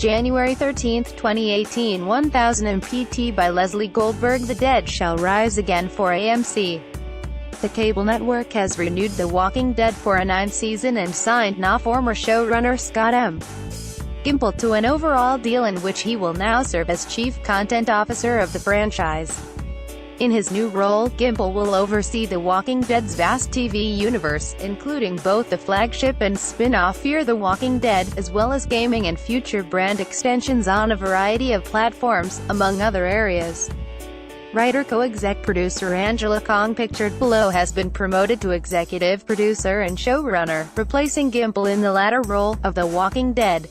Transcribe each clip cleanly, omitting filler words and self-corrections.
January 13, 2018 1000 PT by Lesley Goldberg. The dead shall rise again for AMC. The cable network has renewed The Walking Dead for a 9th season and signed former showrunner Scott M. Gimple to an overall deal in which he will now serve as Chief Content Officer of the franchise. In his new role, Gimple will oversee The Walking Dead's vast TV universe, including both the flagship and spin-off Fear the Walking Dead, as well as gaming and future brand extensions on a variety of platforms, among other areas. Writer co-exec producer Angela Kong, pictured below, has been promoted to executive producer and showrunner, replacing Gimple in the latter role, of The Walking Dead.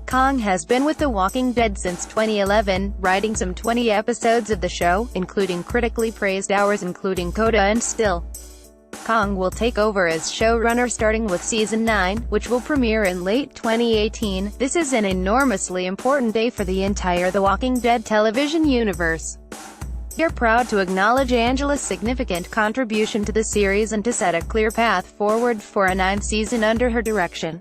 Kong has been with The Walking Dead since 2011, writing some 20 episodes of the show, including critically praised hours including Coda and Still. Kong will take over as showrunner starting with Season 9, which will premiere in late 2018. This is an enormously important day for the entire The Walking Dead television universe. We're proud to acknowledge Angela's significant contribution to the series and to set a clear path forward for a 9th season under her direction.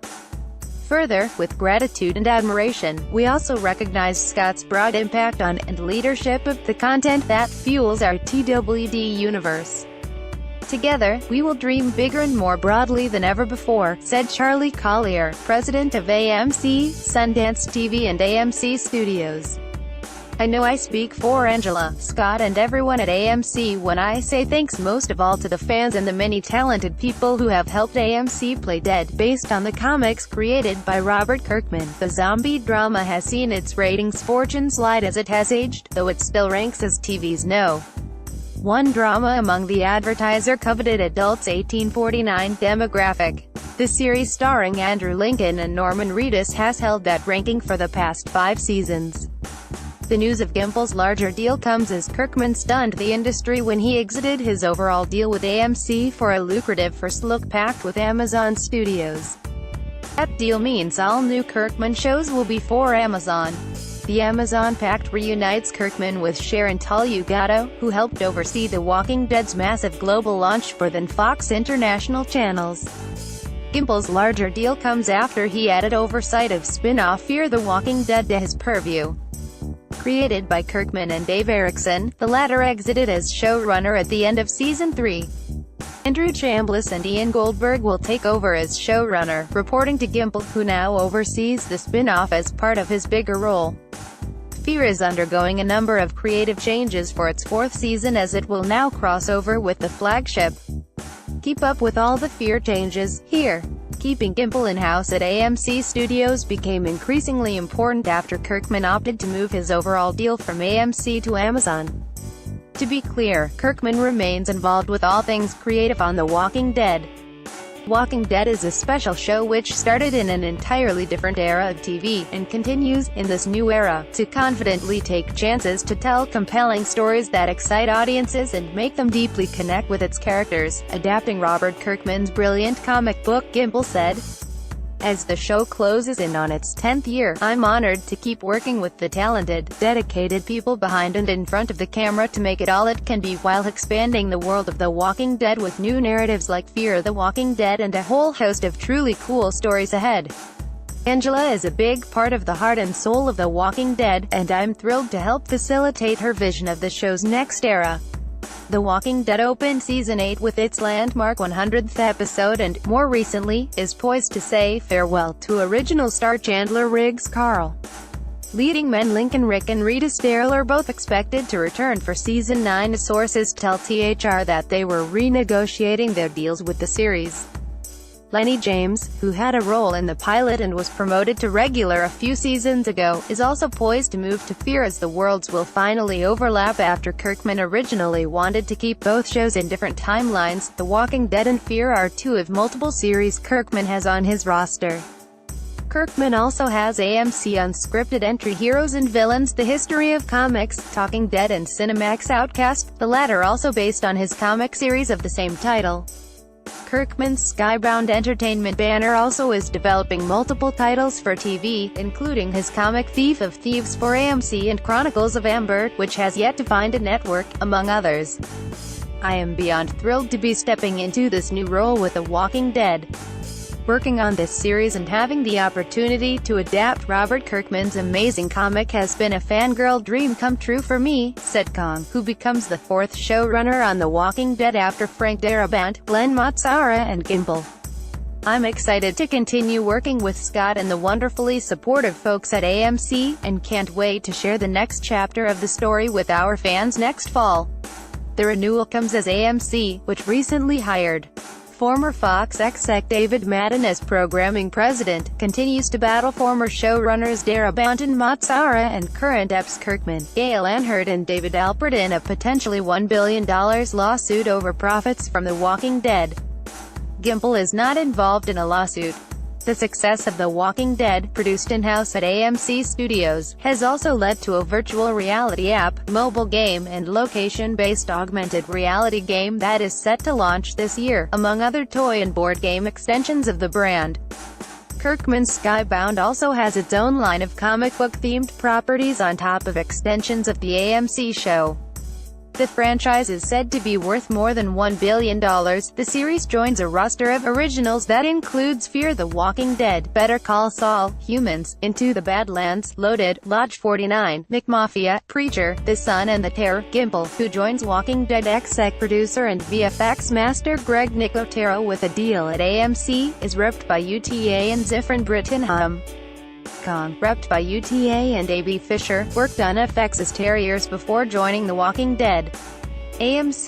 Further, with gratitude and admiration, we also recognize Scott's broad impact on, and leadership of, the content that fuels our TWD universe. Together, we will dream bigger and more broadly than ever before, said Charlie Collier, president of AMC, Sundance TV and AMC Studios. I know I speak for Angela, Scott and everyone at AMC when I say thanks most of all to the fans and the many talented people who have helped AMC play dead, based on the comics created by Robert Kirkman. The zombie drama has seen its ratings fortune slide as it has aged, though it still ranks as TV's No. 1 drama among the advertiser-coveted adults 18-49 demographic. The series starring Andrew Lincoln and Norman Reedus has held that ranking for the past 5 seasons. The news of Gimple's larger deal comes as Kirkman stunned the industry when he exited his overall deal with AMC for a lucrative first look pact with Amazon Studios. That deal means all new Kirkman shows will be for Amazon. The Amazon pact reunites Kirkman with Sharon Tallugato, who helped oversee The Walking Dead's massive global launch for then Fox International channels. Gimple's larger deal comes after he added oversight of spin-off Fear the Walking Dead to his purview. Created by Kirkman and Dave Erickson, the latter exited as showrunner at the end of Season 3. Andrew Chambliss and Ian Goldberg will take over as showrunner, reporting to Gimple, who now oversees the spin-off as part of his bigger role. Fear is undergoing a number of creative changes for its 4th season as it will now cross over with the flagship. Keep up with all the Fear changes, here. Keeping Gimple in-house at AMC Studios became increasingly important after Kirkman opted to move his overall deal from AMC to Amazon. To be clear, Kirkman remains involved with all things creative on The Walking Dead. Walking Dead is a special show which started in an entirely different era of TV, and continues, in this new era, to confidently take chances to tell compelling stories that excite audiences and make them deeply connect with its characters, adapting Robert Kirkman's brilliant comic book. Gimple said. As the show closes in on its 10th year, I'm honored to keep working with the talented, dedicated people behind and in front of the camera to make it all it can be while expanding the world of The Walking Dead with new narratives like Fear the Walking Dead and a whole host of truly cool stories ahead. Angela is a big part of the heart and soul of The Walking Dead, and I'm thrilled to help facilitate her vision of the show's next era. The Walking Dead opened Season 8 with its landmark 100th episode and, more recently, is poised to say farewell to original star Chandler Riggs Carl. Leading men Lincoln Rick and Rita Steele are both expected to return for Season 9. Sources tell THR that they were renegotiating their deals with the series. Lenny James, who had a role in the pilot and was promoted to regular a few seasons ago, is also poised to move to Fear as the worlds will finally overlap after Kirkman originally wanted to keep both shows in different timelines. The Walking Dead and Fear are 2 of multiple series Kirkman has on his roster. Kirkman also has AMC unscripted entry Heroes and Villains, The History of Comics, Talking Dead and Cinemax Outcast, the latter also based on his comic series of the same title. Kirkman's Skybound Entertainment banner also is developing multiple titles for TV, including his comic Thief of Thieves for AMC and Chronicles of Amber, which has yet to find a network, among others. I am beyond thrilled to be stepping into this new role with The Walking Dead. Working on this series and having the opportunity to adapt Robert Kirkman's amazing comic has been a fangirl dream come true for me," said Kong, who becomes the fourth showrunner on The Walking Dead after Frank Darabont, Glenn Mazzara and Gimple. "I'm excited to continue working with Scott and the wonderfully supportive folks at AMC, and can't wait to share the next chapter of the story with our fans next fall." The renewal comes as AMC, which recently hired former Fox exec David Madden as programming president, continues to battle former showrunners Darabont and Mazzara and current EPs Kirkman, Gail Anhart and David Alpert in a potentially $1 billion lawsuit over profits from The Walking Dead. Gimple is not involved in a lawsuit. The success of The Walking Dead, produced in-house at AMC Studios, has also led to a virtual reality app, mobile game and location-based augmented reality game that is set to launch this year, among other toy and board game extensions of the brand. Kirkman's Skybound also has its own line of comic book-themed properties on top of extensions of the AMC show. The franchise is said to be worth more than $1 billion. The series joins a roster of originals that includes Fear the Walking Dead, Better Call Saul, Humans, Into the Badlands, Loaded, Lodge 49, McMafia, Preacher, The Sun and the Terror. Gimple, who joins Walking Dead exec producer and VFX master Greg Nicotero with a deal at AMC, is repped by UTA and Zifrin Brittenham. Kong, repped by UTA and A.B. Fisher, worked on FX's Terriers before joining The Walking Dead. AMC